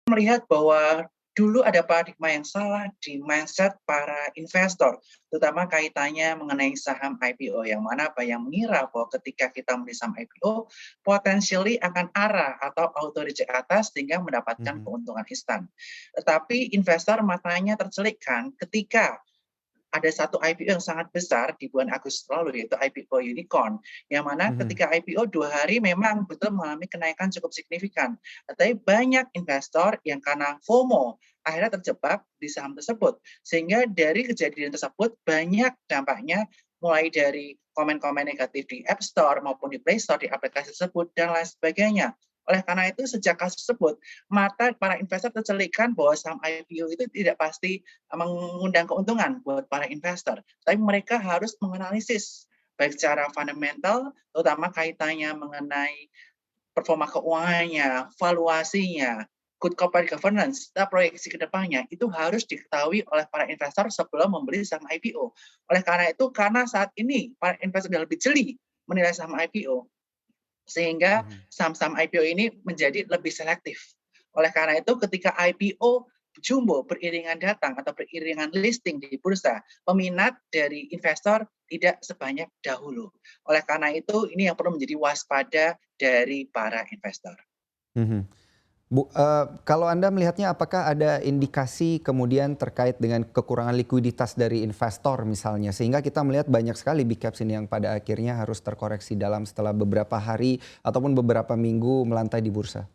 Melihat bahwa dulu ada paradigma yang salah di mindset para investor, terutama kaitannya mengenai saham IPO, yang mana apa yang mengira bahwa ketika kita membeli saham IPO, potentially akan arah atau auto reject atas sehingga mendapatkan Mhm, keuntungan instan. Tetapi investor matanya tercelikkan ketika ada satu IPO yang sangat besar di bulan Agustus lalu, yaitu IPO Unicorn, yang mana mhm, ketika IPO 2 hari memang betul mengalami kenaikan cukup signifikan. Tapi banyak investor yang karena FOMO akhirnya terjebak di saham tersebut. Sehingga dari kejadian tersebut banyak dampaknya, mulai dari komen-komen negatif di App Store maupun di Play Store di aplikasi tersebut dan lain sebagainya. Oleh karena itu sejak kasus tersebut, mata para investor tercelikkan bahwa saham IPO itu tidak pasti mengundang keuntungan buat para investor, tapi mereka harus menganalisis baik secara fundamental, terutama kaitannya mengenai performa keuangannya, valuasinya, good corporate governance, dan proyeksi ke depannya, itu harus diketahui oleh para investor sebelum membeli saham IPO. Oleh karena itu, karena saat ini para investor sudah lebih jeli menilai saham IPO, sehingga mhm. saham-saham IPO ini menjadi lebih selektif. Oleh karena itu ketika IPO jumbo beriringan datang atau beriringan listing di bursa, peminat dari investor tidak sebanyak dahulu. Oleh karena itu ini yang perlu menjadi waspada dari para investor. Mhm. Kalau Anda melihatnya apakah ada indikasi kemudian terkait dengan kekurangan likuiditas dari investor misalnya, sehingga kita melihat banyak sekali big caps ini yang pada akhirnya harus terkoreksi dalam setelah beberapa hari ataupun beberapa minggu melantai di bursa?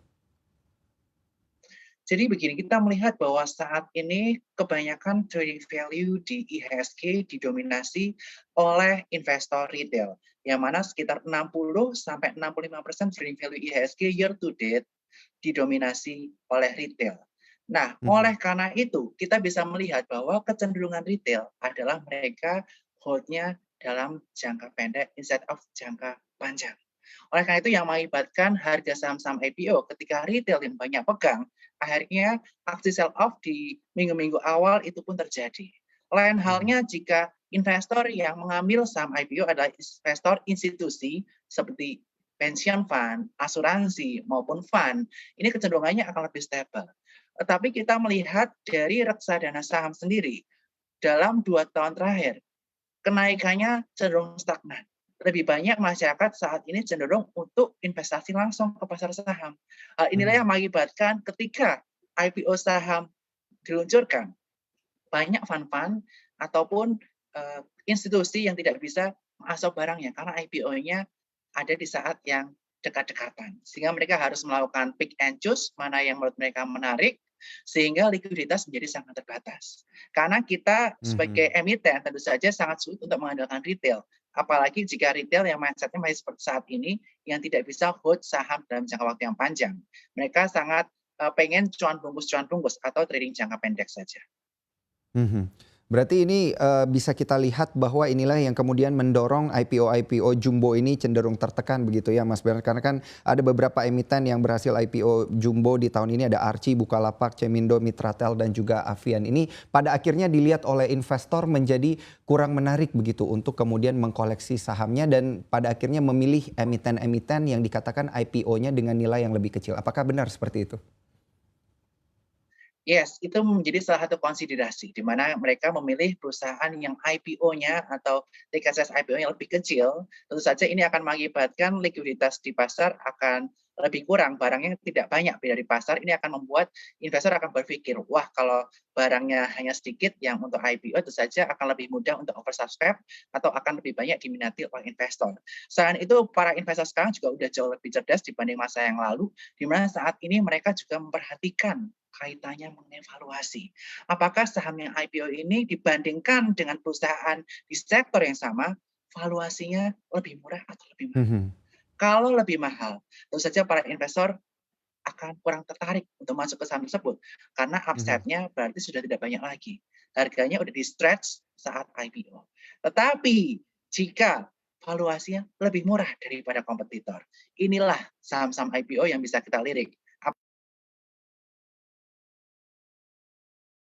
Jadi begini, kita melihat bahwa saat ini kebanyakan trading value di IHSG didominasi oleh investor retail, yang mana sekitar 60-65% trading value IHSG year to date didominasi oleh retail. Nah, Mhm, oleh karena itu, kita bisa melihat bahwa kecenderungan retail adalah mereka hold-nya dalam jangka pendek instead of jangka panjang. Oleh karena itu yang mengakibatkan harga saham-saham IPO ketika retail yang banyak pegang, akhirnya aksi sell off di minggu-minggu awal itu pun terjadi. Lain mhm, halnya jika investor yang mengambil saham IPO adalah investor institusi seperti pension fund, asuransi, maupun fund, ini kecenderungannya akan lebih stable. Tetapi kita melihat dari reksadana saham sendiri, dalam 2 tahun terakhir, kenaikannya cenderung stagnan. Lebih banyak masyarakat saat ini cenderung untuk investasi langsung ke pasar saham. Hal inilah mhm, yang mengakibatkan ketika IPO saham diluncurkan, banyak fund-fund ataupun institusi yang tidak bisa masuk barangnya karena IPO-nya ada di saat yang dekat-dekatan. Sehingga mereka harus melakukan pick and choose mana yang menurut mereka menarik, sehingga likuiditas menjadi sangat terbatas. Karena kita sebagai mhm. emiten tentu saja sangat sulit untuk mengandalkan retail. Apalagi jika retail yang mindsetnya masih seperti saat ini, yang tidak bisa hold saham dalam jangka waktu yang panjang. Mereka sangat pengen cuan bungkus atau trading jangka pendek saja. Mhm. Berarti ini, bisa kita lihat bahwa inilah yang kemudian mendorong IPO-IPO jumbo ini cenderung tertekan begitu ya Mas Bernard? Karena kan ada beberapa emiten yang berhasil IPO jumbo di tahun ini ada Archie, Bukalapak, Cemindo, Mitratel dan juga Avian. Ini pada akhirnya dilihat oleh investor menjadi kurang menarik begitu untuk kemudian mengkoleksi sahamnya dan pada akhirnya memilih emiten-emiten yang dikatakan IPO-nya dengan nilai yang lebih kecil. Apakah benar seperti itu? Yes, itu menjadi salah satu konsiderasi, di mana mereka memilih perusahaan yang IPO-nya atau tiket size IPO-nya lebih kecil, tentu saja ini akan mengakibatkan likuiditas di pasar akan lebih kurang, barangnya tidak banyak dari pasar, ini akan membuat investor akan berpikir, wah kalau barangnya hanya sedikit yang untuk IPO itu saja akan lebih mudah untuk oversubscribe atau akan lebih banyak diminati oleh investor. Selain itu, para investor sekarang juga udah jauh lebih cerdas dibanding masa yang lalu, di mana saat ini mereka juga memperhatikan kaitannya mengenai valuasi. Apakah saham yang IPO ini dibandingkan dengan perusahaan di sektor yang sama, valuasinya lebih murah atau lebih mahal? Mhm, Kalau lebih mahal, tentu saja para investor akan kurang tertarik untuk masuk ke saham tersebut, karena mhm. upside-nya berarti sudah tidak banyak lagi. Harganya udah di-stretch saat IPO. Tetapi jika valuasinya lebih murah daripada kompetitor, inilah saham-saham IPO yang bisa kita lirik.